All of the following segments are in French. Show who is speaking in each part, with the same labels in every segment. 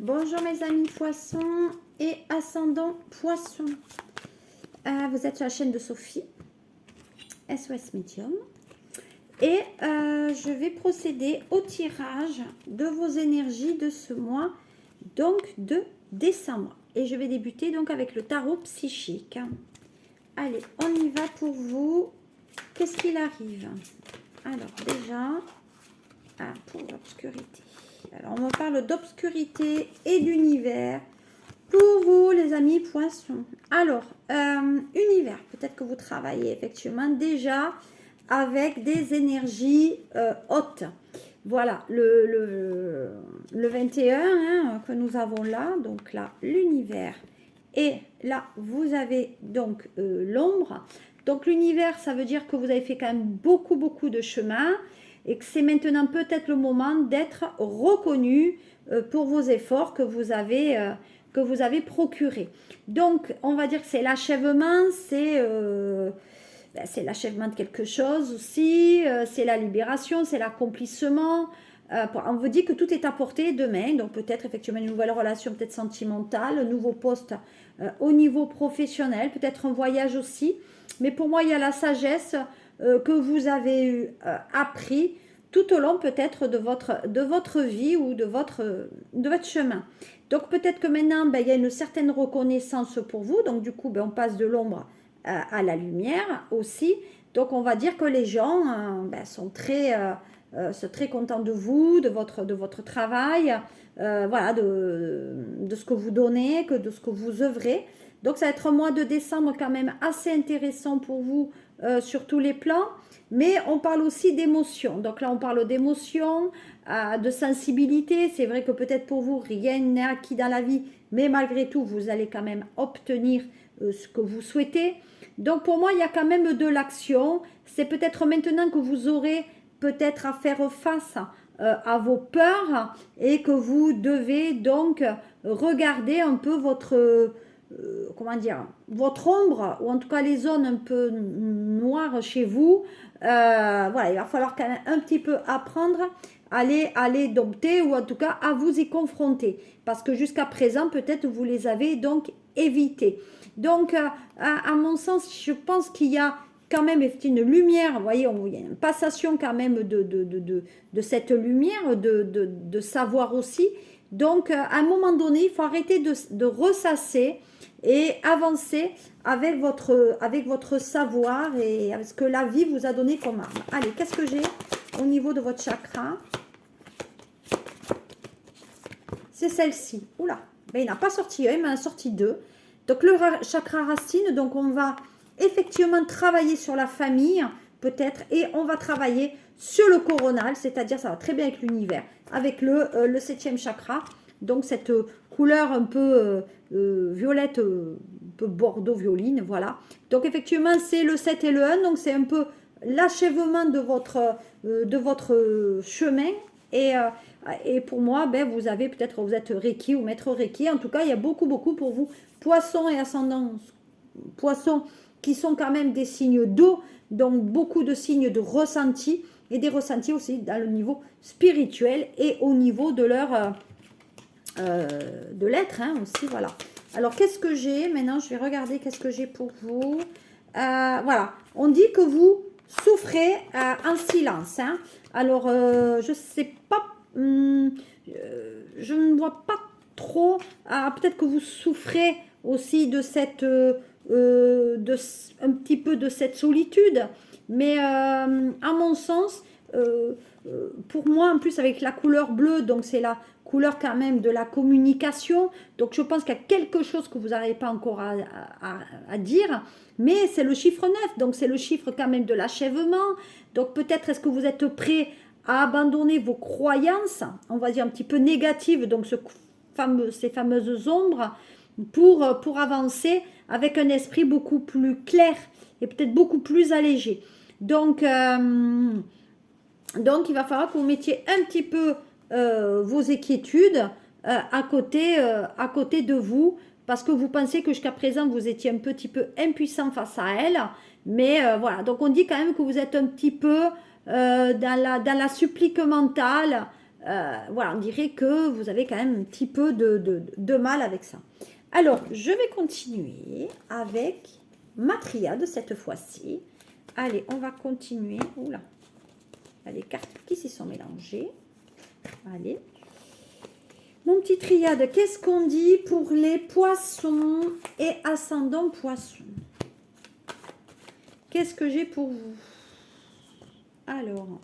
Speaker 1: Bonjour mes amis poissons et ascendant poissons. Vous êtes sur la chaîne de Sophie, SOS Medium. Et je vais procéder au tirage de vos énergies de ce mois, donc de décembre. Et je vais débuter donc avec le tarot psychique. Allez, on y va pour vous. Qu'est-ce qu'il arrive? Alors déjà, pour l'obscurité. Alors on me parle d'obscurité et d'univers pour vous les amis poissons. Alors, univers, peut-être que vous travaillez effectivement déjà avec des énergies hautes. Voilà, le 21 hein, que nous avons là, donc là l'univers. Et là, vous avez donc l'ombre. Donc l'univers, ça veut dire que vous avez fait quand même beaucoup de chemin et que c'est maintenant peut-être le moment d'être reconnu pour vos efforts que vous avez procurés. Donc, on va dire que c'est l'achèvement, c'est l'achèvement de quelque chose aussi, c'est la libération, c'est l'accomplissement. On vous dit que tout est à portée demain, donc peut-être effectivement une nouvelle relation, peut-être sentimentale, un nouveau poste au niveau professionnel, peut-être un voyage aussi. Mais pour moi, il y a la sagesse que vous avez appris tout au long peut-être de votre vie ou de votre chemin. Donc peut-être que maintenant, il y a une certaine reconnaissance pour vous. Donc du coup, on passe de l'ombre à la lumière aussi. Donc on va dire que les gens sont très contents de vous, de votre travail, voilà, de ce que vous donnez, de ce que vous œuvrez. Donc ça va être un mois de décembre quand même assez intéressant pour vous sur tous les plans. Mais on parle aussi d'émotion. Donc là, on parle d'émotion, de sensibilité. C'est vrai que peut-être pour vous, rien n'est acquis dans la vie, mais malgré tout, vous allez quand même obtenir ce que vous souhaitez. Donc pour moi, il y a quand même de l'action. C'est peut-être maintenant que vous aurez peut-être à faire face à vos peurs et que vous devez donc regarder un peu votre votre ombre, ou en tout cas les zones un peu noires chez vous. Voilà, il va falloir quand même un petit peu apprendre à les dompter, ou en tout cas à vous y confronter, parce que jusqu'à présent peut-être vous les avez donc évités. Donc à mon sens, je pense qu'il y a quand même une lumière, vous voyez, il y a une passation quand même de cette lumière, de savoir aussi. Donc à un moment donné, il faut arrêter de ressasser et avancer avec votre savoir et avec ce que la vie vous a donné comme arme. Allez, qu'est-ce que j'ai au niveau de votre chakra? C'est celle-ci. Oula, il n'a pas sorti un, il m'en a sorti deux. Donc le chakra racine, donc on va effectivement travailler sur la famille, peut-être, et on va travailler sur le coronal, c'est-à-dire ça va très bien avec l'univers, avec le 7e chakra. Donc cette couleur un peu violette, un peu bordeaux violine, voilà. Donc effectivement c'est le 7 et le 1, donc c'est un peu l'achèvement de votre chemin. Et pour moi, vous avez peut-être, vous êtes Reiki ou maître Reiki. En tout cas, il y a beaucoup pour vous, poissons et ascendants poissons, qui sont quand même des signes d'eau, donc beaucoup de signes de ressenti, et des ressentis aussi dans le niveau spirituel et au niveau de leur de l'être aussi, voilà. Alors, qu'est-ce que j'ai maintenant? Je vais regarder qu'est-ce que j'ai pour vous. Voilà, on dit que vous souffrez en silence. Alors, je sais pas, je ne vois pas trop. Peut-être que vous souffrez aussi de cette, un petit peu de cette solitude. Mais à mon sens, pour moi, en plus avec la couleur bleue, donc c'est la couleur quand même de la communication. Donc je pense qu'il y a quelque chose que vous n'arrivez pas encore à dire, mais c'est le chiffre 9, donc c'est le chiffre quand même de l'achèvement. Donc peut-être est-ce que vous êtes prêt à abandonner vos croyances, on va dire un petit peu négatives, donc ces fameuses ombres, pour avancer avec un esprit beaucoup plus clair et peut-être beaucoup plus allégé. Donc il va falloir que vous mettiez un petit peu vos inquiétudes à côté de vous, parce que vous pensez que jusqu'à présent vous étiez un petit peu impuissant face à elle. Mais voilà, donc on dit quand même que vous êtes un petit peu dans la supplique mentale, Voilà, on dirait que vous avez quand même un petit peu de mal avec ça. Alors, je vais continuer avec ma triade cette fois-ci. Allez, on va continuer. Oula, il y a des cartes qui s'y sont mélangées. Allez. Mon petit triade, qu'est-ce qu'on dit pour les poissons et ascendant poissons? Qu'est-ce que j'ai pour vous? Alors,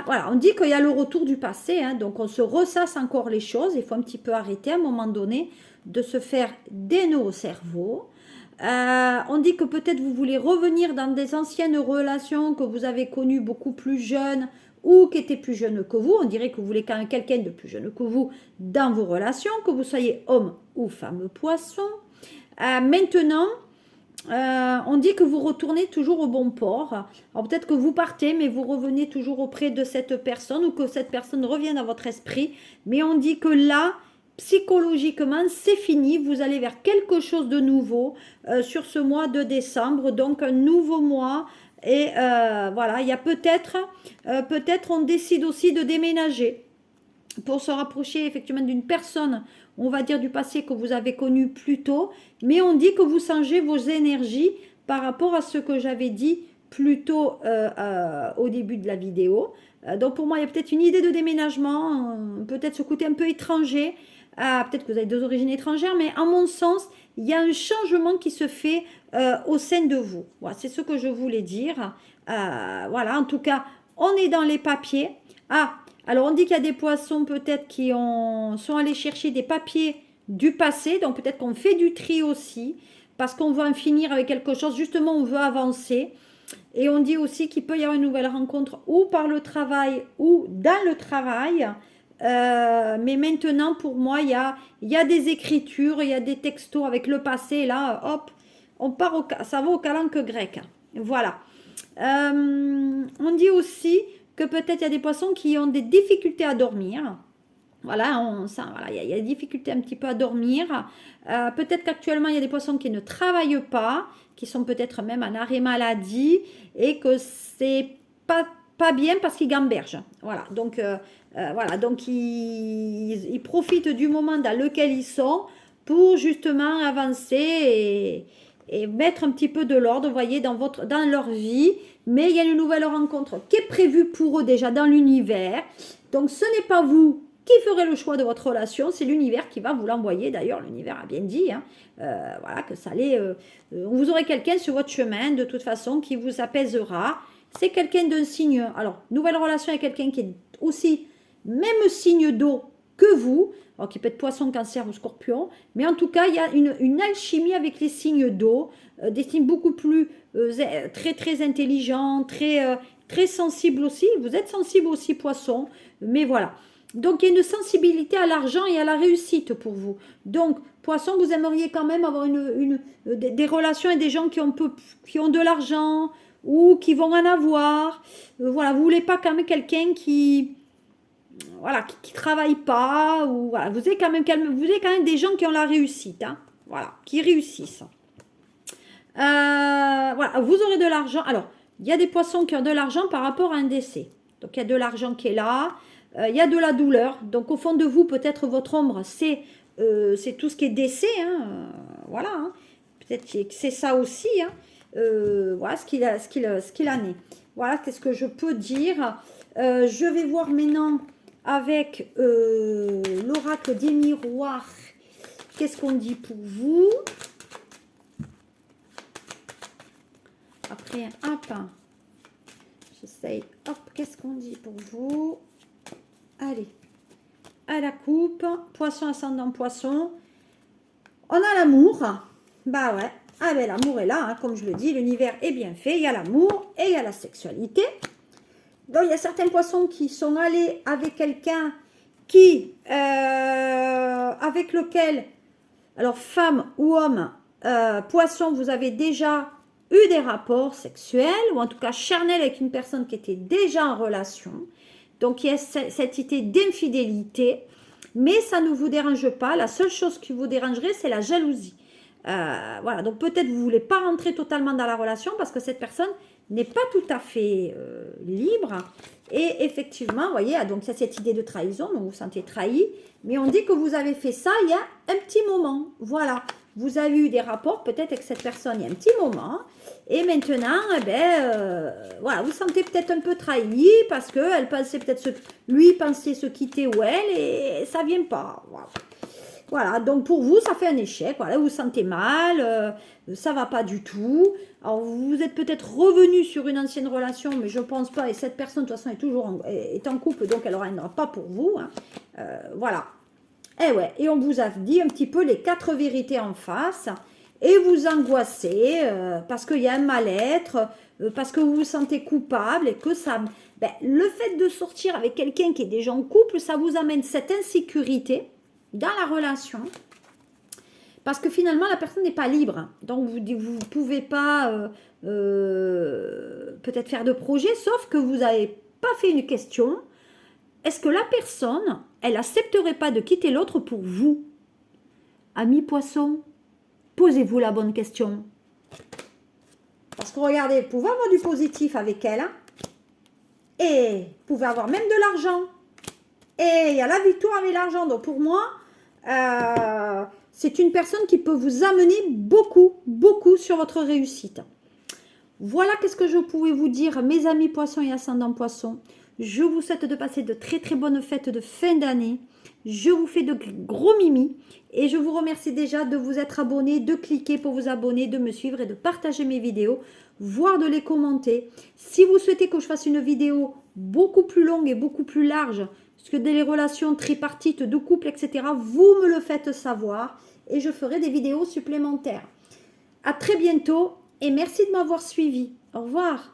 Speaker 1: voilà, on dit qu'il y a le retour du passé, hein, donc on se ressasse encore les choses. Il faut un petit peu arrêter à un moment donné de se faire des nœuds au cerveau. On dit que peut-être vous voulez revenir dans des anciennes relations que vous avez connues beaucoup plus jeunes ou qui étaient plus jeunes que vous. On dirait que vous voulez quand même quelqu'un de plus jeune que vous dans vos relations, que vous soyez homme ou femme poisson. Maintenant, on dit que vous retournez toujours au bon port. Alors peut-être que vous partez, mais vous revenez toujours auprès de cette personne ou que cette personne revienne à votre esprit. Mais on dit que là, psychologiquement, c'est fini. Vous allez vers quelque chose de nouveau sur ce mois de décembre. Donc un nouveau mois. Et voilà, il y a peut-être on décide aussi de déménager pour se rapprocher effectivement d'une personne, on va dire du passé que vous avez connu plus tôt, mais on dit que vous changez vos énergies par rapport à ce que j'avais dit plus tôt au début de la vidéo. Donc pour moi, il y a peut-être une idée de déménagement, peut-être ce côté un peu étranger, peut-être que vous avez deux origines étrangères, mais à mon sens, il y a un changement qui se fait au sein de vous. Voilà, c'est ce que je voulais dire. Voilà, en tout cas, on est dans les papiers. Alors, on dit qu'il y a des poissons peut-être qui sont allés chercher des papiers du passé. Donc, peut-être qu'on fait du tri aussi parce qu'on veut en finir avec quelque chose. Justement, on veut avancer. Et on dit aussi qu'il peut y avoir une nouvelle rencontre ou par le travail ou dans le travail. Mais maintenant, pour moi, il y a des écritures, il y a des textos avec le passé. Et là, hop, on part ça va au calanque grec. Voilà. On dit aussi que peut-être il y a des poissons qui ont des difficultés à dormir. Voilà, voilà, il y a des difficultés un petit peu à dormir. Peut-être qu'actuellement, il y a des poissons qui ne travaillent pas, qui sont peut-être même en arrêt maladie et que c'est pas bien parce qu'ils gambergent. Voilà, donc, ils profitent du moment dans lequel ils sont pour justement avancer et mettre un petit peu de l'ordre, vous voyez, dans leur vie. Mais il y a une nouvelle rencontre qui est prévue pour eux déjà dans l'univers. Donc, ce n'est pas vous qui ferez le choix de votre relation, c'est l'univers qui va vous l'envoyer. D'ailleurs, l'univers a bien dit, hein, voilà, que ça allait... vous aurez quelqu'un sur votre chemin, de toute façon, qui vous apaisera. C'est quelqu'un d'un signe... Alors, nouvelle relation avec quelqu'un qui est aussi même signe d'eau que vous, alors qui peut être poisson, cancer ou scorpion, mais en tout cas, il y a une alchimie avec les signes d'eau, des signes beaucoup plus très très intelligents, très sensibles aussi. Vous êtes sensible aussi, poisson, mais voilà. Donc, il y a une sensibilité à l'argent et à la réussite pour vous. Donc, poisson, vous aimeriez quand même avoir des relations avec des gens qui ont de l'argent ou qui vont en avoir. Voilà, vous ne voulez pas quand même quelqu'un qui travaille pas, ou voilà, vous avez quand même des gens qui ont la réussite, hein, voilà, qui réussissent. Voilà, vous aurez de l'argent. Alors, il y a des poissons qui ont de l'argent par rapport à un décès. Donc, il y a de l'argent qui est là, il y a de la douleur. Donc, au fond de vous, peut-être votre ombre, c'est tout ce qui est décès, hein, voilà, hein. Peut-être que c'est ça aussi, hein. Voilà ce qu'il en est. Voilà, qu'est-ce que je peux dire. Je vais voir maintenant avec l'oracle des miroirs. Qu'est-ce qu'on dit pour vous? Après, hop, j'essaye, hop, qu'est-ce qu'on dit pour vous? Allez, à la coupe, poisson ascendant poisson. On a l'amour, bah ouais, ah ben l'amour est là, hein, comme je le dis, l'univers est bien fait, il y a l'amour et il y a la sexualité. Donc, il y a certains poissons qui sont allés avec quelqu'un avec lequel, alors femme ou homme, poisson, vous avez déjà eu des rapports sexuels, ou en tout cas charnels avec une personne qui était déjà en relation. Donc, il y a cette idée d'infidélité, mais ça ne vous dérange pas. La seule chose qui vous dérangerait, c'est la jalousie. Voilà, donc peut-être vous ne voulez pas rentrer totalement dans la relation parce que cette personne n'est pas tout à fait libre. Et effectivement, vous voyez, donc il y a cette idée de trahison, donc vous vous sentez trahi. Mais on dit que vous avez fait ça il y a un petit moment. Voilà, vous avez eu des rapports peut-être avec cette personne il y a un petit moment. Et maintenant, eh ben, voilà, vous sentez peut-être un peu trahi parce que elle pensait peut-être lui pensait se quitter ou elle et ça vient pas. Voilà. Voilà, donc pour vous, ça fait un échec. Voilà, vous vous sentez mal, ça va pas du tout. Alors, vous êtes peut-être revenu sur une ancienne relation, mais je pense pas. Et cette personne, de toute façon, est toujours est en couple, donc elle ne reviendra pas pour vous. Hein. Voilà. Et ouais, et on vous a dit un petit peu les 4 vérités en face. Et vous angoissez parce qu'il y a un mal-être, parce que vous vous sentez coupable et que ça... Ben, le fait de sortir avec quelqu'un qui est déjà en couple, ça vous amène cette insécurité dans la relation, parce que finalement la personne n'est pas libre, donc vous ne pouvez pas peut-être faire de projet, sauf que vous n'avez pas fait une question, est-ce que la personne, elle accepterait pas de quitter l'autre pour vous? Ami poisson, posez-vous la bonne question, parce que regardez, vous pouvez avoir du positif avec elle, hein, et vous pouvez avoir même de l'argent, et il y a la victoire avec l'argent, donc pour moi, c'est une personne qui peut vous amener beaucoup, beaucoup sur votre réussite. Voilà qu'est-ce que je pouvais vous dire, mes amis poissons et ascendants poissons. Je vous souhaite de passer de très très bonnes fêtes de fin d'année. Je vous fais de gros mimi et je vous remercie déjà de vous être abonné, de cliquer pour vous abonner, de me suivre et de partager mes vidéos, voire de les commenter. Si vous souhaitez que je fasse une vidéo beaucoup plus longue et beaucoup plus large, parce que des relations tripartites de couple, etc., vous me le faites savoir et je ferai des vidéos supplémentaires. À très bientôt et merci de m'avoir suivi. Au revoir.